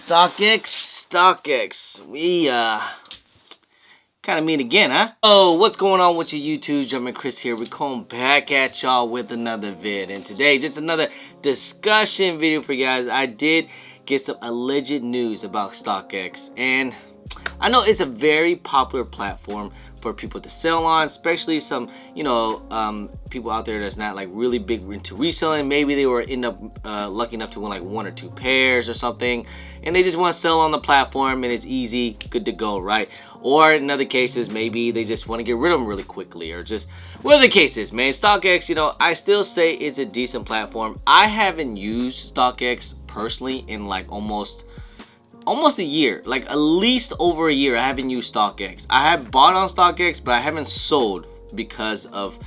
Stockx, we kind of meet again, huh? Oh, what's going on with your YouTube? Jumpin' Chris here. We're coming back at y'all with another vid, and today just another discussion video for you guys. I did get some alleged news about Stockx, and I know it's a very popular platform for people to sell on, especially some, people out there that's not like really big into reselling. Maybe they were lucky enough to win like 1 or 2 pairs or something, and they just want to sell on the platform and it's easy, good to go, right? Or in other cases, maybe they just want to get rid of them really quickly, or just whatever the case is, man. Stockx, I still say it's a decent platform. I haven't used Stockx personally in like almost a year, like at least over a year. I haven't used Stockx. I have bought on Stockx, but I haven't sold because of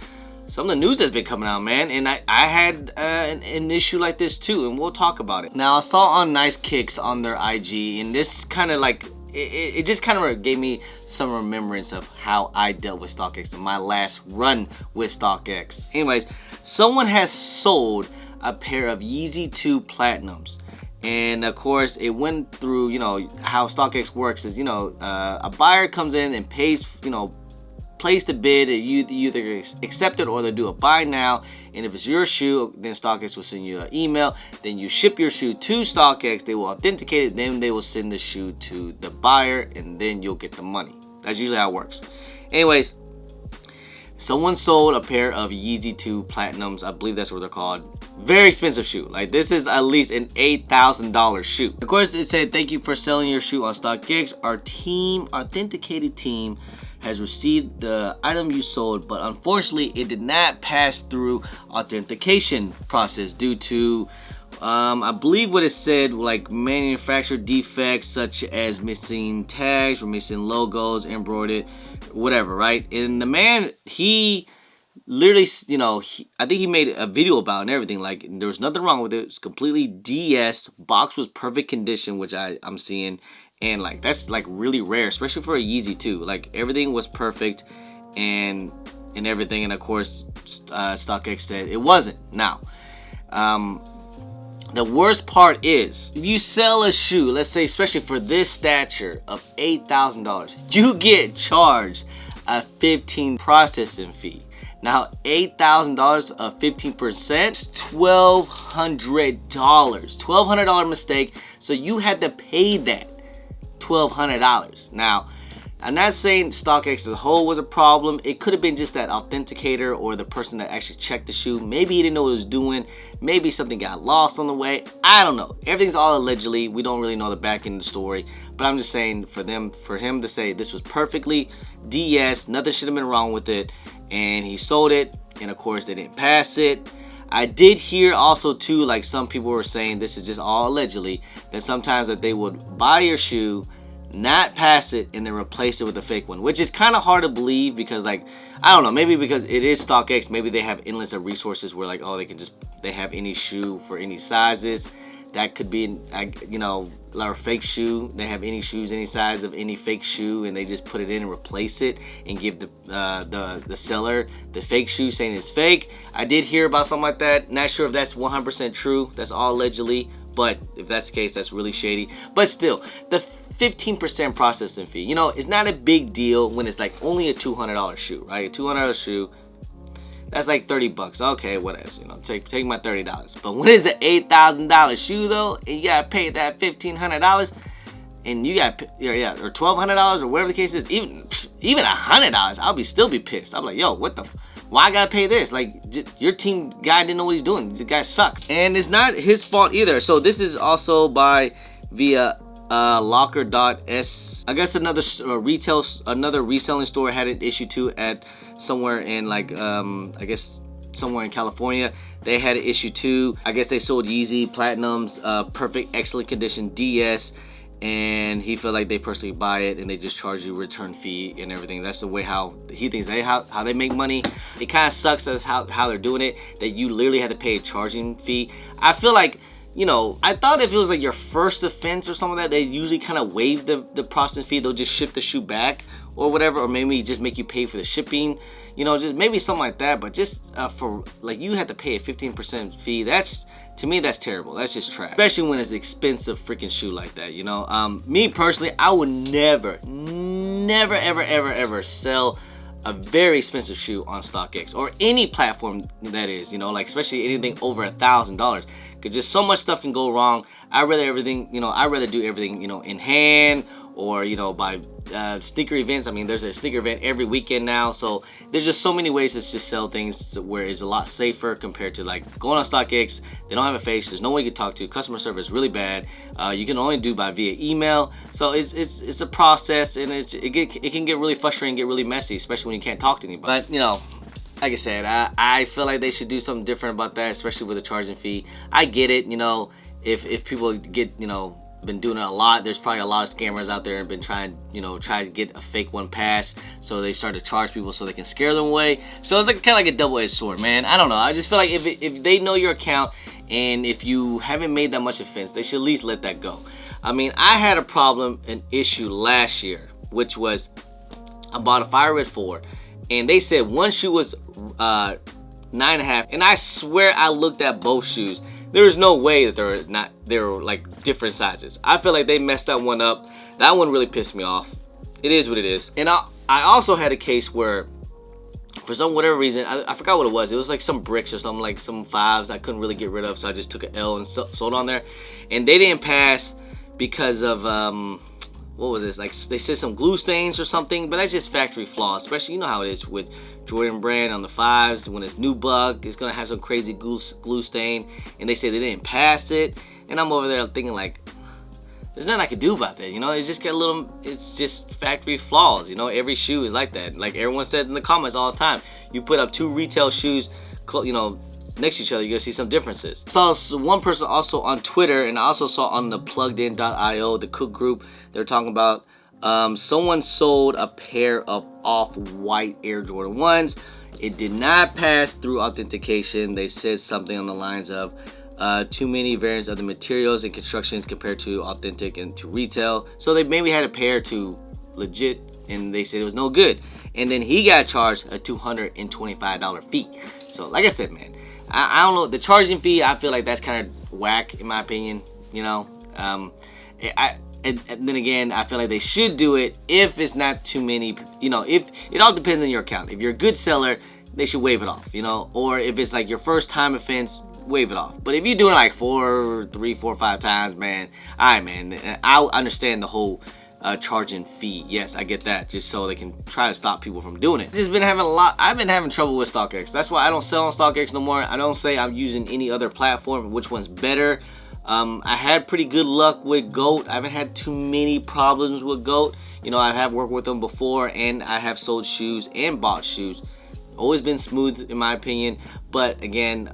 some of the news that's been coming out, man. And I had an issue like this too, and we'll talk about it. Now, I saw on Nice Kicks on their IG, and this kind of like, it just kind of gave me some remembrance of how I dealt with Stockx in my last run with Stockx. Anyways, someone has sold a pair of Yeezy Platinums. And of course, it went through, how Stockx works is, a buyer comes in and pays, place the bid. You either accept it or they do a buy now. And if it's your shoe, then Stockx will send you an email. Then you ship your shoe to Stockx. They will authenticate it. Then they will send the shoe to the buyer, and then you'll get the money. That's usually how it works. Anyways, someone sold a pair of Yeezy Platinums. I believe that's what they're called. Very expensive shoe. Like, this is at least an $8,000 shoe. Of course, it said, "Thank you for selling your shoe on Stockx. Our authenticated team has received the item you sold, but unfortunately, it did not pass through authentication process due to, I believe what it said, like manufacturer defects such as missing tags or missing logos, embroidered, whatever, right?" And the man, he literally, I think he made a video about it and everything. Like, there was nothing wrong with it. It's completely DS. Box was perfect condition, which I'm seeing. And like, that's like really rare, especially for a Yeezy too. Like, everything was perfect and everything. And of course, Stockx said it wasn't. Now, the worst part is, if you sell a shoe, let's say, especially for this stature, of $8,000, you get charged a 15% processing fee. Now, $8,000 of 15% is $1,200. $1,200 mistake. So you had to pay that $1,200. Now, I'm not saying Stockx as a whole was a problem. It could have been just that authenticator or the person that actually checked the shoe. Maybe he didn't know what he was doing. Maybe something got lost on the way. I don't know. Everything's all allegedly. We don't really know the back end of the story. But I'm just saying, for him to say this was perfectly DS, nothing should have been wrong with it, and he sold it, and of course they didn't pass it. I did hear also too, like, some people were saying, this is just all allegedly, that sometimes that they would buy your shoe, not pass it, and then replace it with a fake one, which is kind of hard to believe, because, like, I don't know, maybe because it is Stockx, maybe they have endless of resources where, like, oh, they have any shoe for any sizes. That could be, like a fake shoe. They have any shoes, any size of any fake shoe, and they just put it in and replace it and give the seller the fake shoe, saying it's fake. I did hear about something like that. Not sure if that's 100% true. That's all allegedly, but if that's the case, that's really shady. But still, the 15% processing fee, it's not a big deal when it's like only a $200 shoe, right? A $200 shoe. That's like $30. Okay, what else? Take my $30. But when it's an $8,000 shoe though, and you gotta pay that $1,500, and you got or $1,200 or whatever the case is, even $100, I'll still be pissed. I'm like, yo, why I gotta pay this? Like, your team guy didn't know what he's doing. The guy sucked, and it's not his fault either. So this is also via locker.s. I guess another reselling store had an issue too at somewhere in, like, I guess somewhere in California. They had an issue too. I guess they sold Yeezy Platinums, perfect, excellent condition, DS, and he felt like they personally buy it and they just charge you a return fee and everything. That's the way how he thinks how they make money. It kind of sucks that's how they're doing it, that you literally had to pay a charging fee. I feel like, I thought if it was like your first offense or something like that, they usually kind of waive the processing fee. They'll just ship the shoe back or whatever, or maybe just make you pay for the shipping, just maybe something like that. But just for, like, you have to pay a 15% fee. That's To me, that's terrible. That's just trash. Especially when it's an expensive freaking shoe like that, you know? Me personally, I would never, ever sell a very expensive shoe on StockX or any platform that is, you know, like especially anything over $1,000. Cause just so much stuff can go wrong. I'd rather do everything, you know, in hand or, you know, by sneaker events. I mean, there's a sneaker event every weekend now, so there's just so many ways to just sell things where it's a lot safer compared to like going on StockX. They don't have a face. There's no one you can talk to. Customer service is really bad. You can only do via email, so it's a process, and it can get really frustrating, get really messy, especially when you can't talk to anybody. But you know, like I said, I feel like they should do something different about that, especially with the charging fee. I get it, you know, if people get, you know, been doing it a lot, there's probably a lot of scammers out there and been trying to get a fake one passed, so they start to charge people so they can scare them away. So it's like kind of like a double-edged sword, man. I don't know. I just feel like if they know your account and if you haven't made that much offense, they should at least let that go. I mean, I had a problem, an issue last year, which was I bought a Fire Red 4, and they said one shoe was 9.5, and I swear I looked at both shoes. There is no way that they were like different sizes. I feel like they messed that one up. That one really pissed me off. It is what it is. And I also had a case where, for whatever reason, I forgot what it was. It was like some bricks or something, like some 5s I couldn't really get rid of, so I just took an L and sold on there. And they didn't pass because of what was this? Like they said some glue stains or something, but that's just factory flaws. Especially, you know how it is with Jordan brand on the 5s. When it's nubuck, it's gonna have some crazy glue stain, and they say they didn't pass it. And I'm over there thinking like, there's nothing I could do about that. You know, it's just factory flaws. You know, every shoe is like that. Like everyone says in the comments all the time, you put up 2 retail shoes, you know, next to each other, you're gonna see some differences. I saw one person also on Twitter, and I also saw on the pluggedin.io, the Cook group, they're talking about someone sold a pair of off-white Air Jordan 1s. It did not pass through authentication. They said something on the lines of too many variants of the materials and constructions compared to authentic and to retail. So they maybe had a pair to legit, and they said it was no good. And then he got charged a $225 fee. So like I said, man, I don't know, the charging fee, I feel like that's kind of whack in my opinion, you know. And then again, I feel like they should do it if it's not too many, you know, if it all depends on your account. If you're a good seller, they should waive it off, you know, or if it's like your first time offense, waive it off. But if you're doing it like 3, 4, 5 times, man, alright, man, I understand the whole charging fee. Yes, I get that, just so they can try to stop people from doing it. I've been having trouble with StockX. That's why I don't sell on StockX no more. I don't say I'm using any other platform, which one's better. I had pretty good luck with GOAT. I haven't had too many problems with GOAT. You know, I have worked with them before, and I have sold shoes and bought shoes. Always been smooth in my opinion, but again, like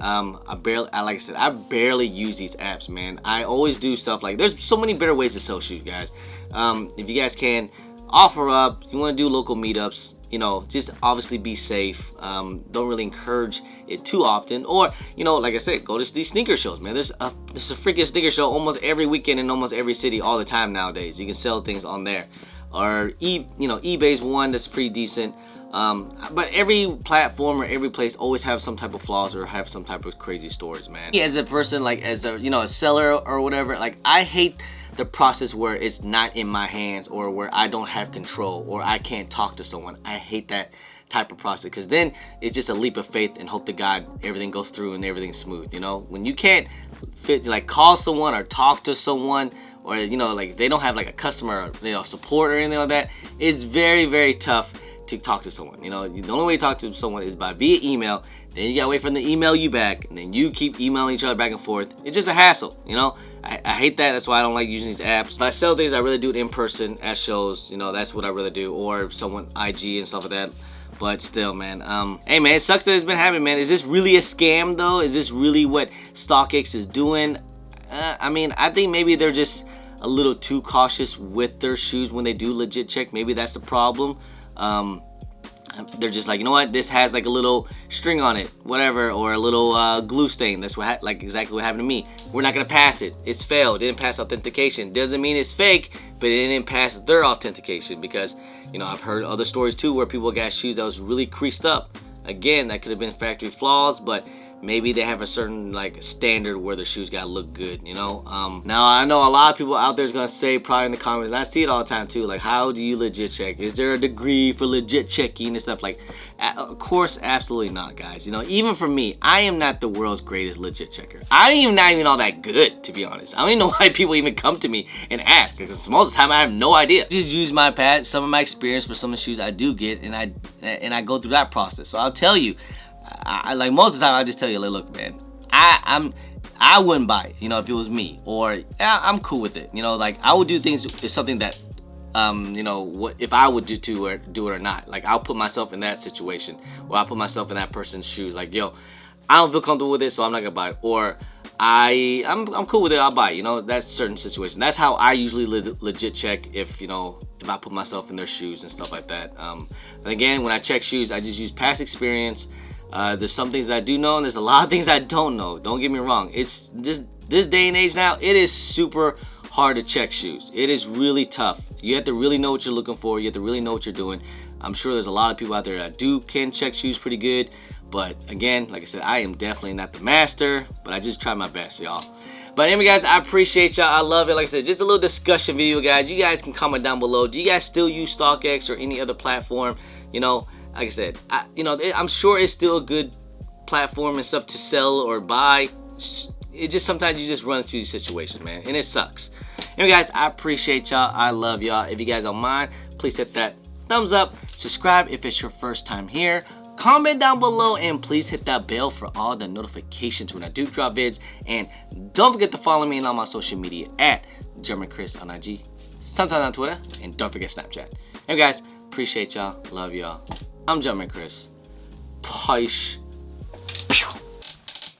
I said, I barely use these apps, man. I always do stuff like, there's so many better ways to sell shoes, guys. If you guys can offer up, you want to do local meetups, you know, just obviously be safe. Don't really encourage it too often, or you know, like I said, go to these sneaker shows, man. There's a freaking sneaker show almost every weekend in almost every city all the time nowadays. You can sell things on there, or you know, eBay's one that's pretty decent. But every platform or every place always have some type of flaws or have some type of crazy stories, man. As a person, like as a, you know, a seller or whatever, like I hate the process where it's not in my hands or where I don't have control or I can't talk to someone. I hate that type of process, because then it's just a leap of faith and hope to God everything goes through and everything's smooth. You know, when you can't like call someone or talk to someone, or you know, like they don't have like a customer, you know, support or anything like that, it's very, very tough to talk to someone. You know, the only way to talk to someone is via email. Then you gotta wait for them to email you back, and then you keep emailing each other back and forth. It's just a hassle, you know. I hate that. That's why I don't like using these apps. If I sell things, I really do it in person at shows. You know, that's what I really do, or someone IG and stuff like that. But still, man, hey man, it sucks that it's been happening, man. Is this really a scam though? Is this really what StockX is doing? I mean, I think maybe they're just a little too cautious with their shoes when they do legit check. Maybe that's the problem. They're just like, you know what, this has like a little string on it, whatever, or a little glue stain. That's what like exactly what happened to me. We're not gonna pass it. It's failed. It didn't pass authentication. Doesn't mean it's fake, but it didn't pass their authentication, because you know, I've heard other stories too where people got shoes that was really creased up. Again, that could have been factory flaws, but maybe they have a certain like standard where the shoes gotta look good, you know. Now I know a lot of people out there is gonna say probably in the comments, and I see it all the time too, like, how do you legit check? Is there a degree for legit checking and stuff? Like, of course, absolutely not, guys. You know, even for me, I am not the world's greatest legit checker. I'm not even all that good, to be honest. I don't even know why people even come to me and ask, because most of the time I have no idea. Just use my pad, some of my experience for some of the shoes I do get, and I go through that process. So I'll tell you, I like most of the time I'll just tell you, like, look, man, I wouldn't buy it, you know, if it was me, or I'm cool with it, you know, like I would do things if something that you know, what if I would do it or not. Like, I'll put myself in that situation, or I'll put myself in that person's shoes. Like, yo, I don't feel comfortable with it, so I'm not gonna buy it. Or I'm cool with it, I'll buy it. You know, that's a certain situation. That's how I usually legit check, if, you know, if I put myself in their shoes and stuff like that. And again, when I check shoes, I just use past experience. There's some things that I do know, and there's a lot of things I don't know. Don't get me wrong. It's this day and age now, it is super hard to check shoes. It is really tough. You have to really know what you're looking for. You have to really know what you're doing. I'm sure there's a lot of people out there that can check shoes pretty good. But again, like I said, I am definitely not the master, but I just try my best, y'all. But anyway, guys, I appreciate y'all. I love it. Like I said, just a little discussion video, guys. You guys can comment down below. Do you guys still use StockX or any other platform? You know, like I said, I'm sure it's still a good platform and stuff to sell or buy. It just, sometimes you just run through these situations, man, and it sucks. Anyway, guys, I appreciate y'all. I love y'all. If you guys don't mind, please hit that thumbs up. Subscribe if it's your first time here. Comment down below, and please hit that bell for all the notifications when I do drop vids. And don't forget to follow me on all my social media at German Chris on IG, sometimes on Twitter, and don't forget Snapchat. Anyway, guys, appreciate y'all. Love y'all. I'm German Chris. Peace.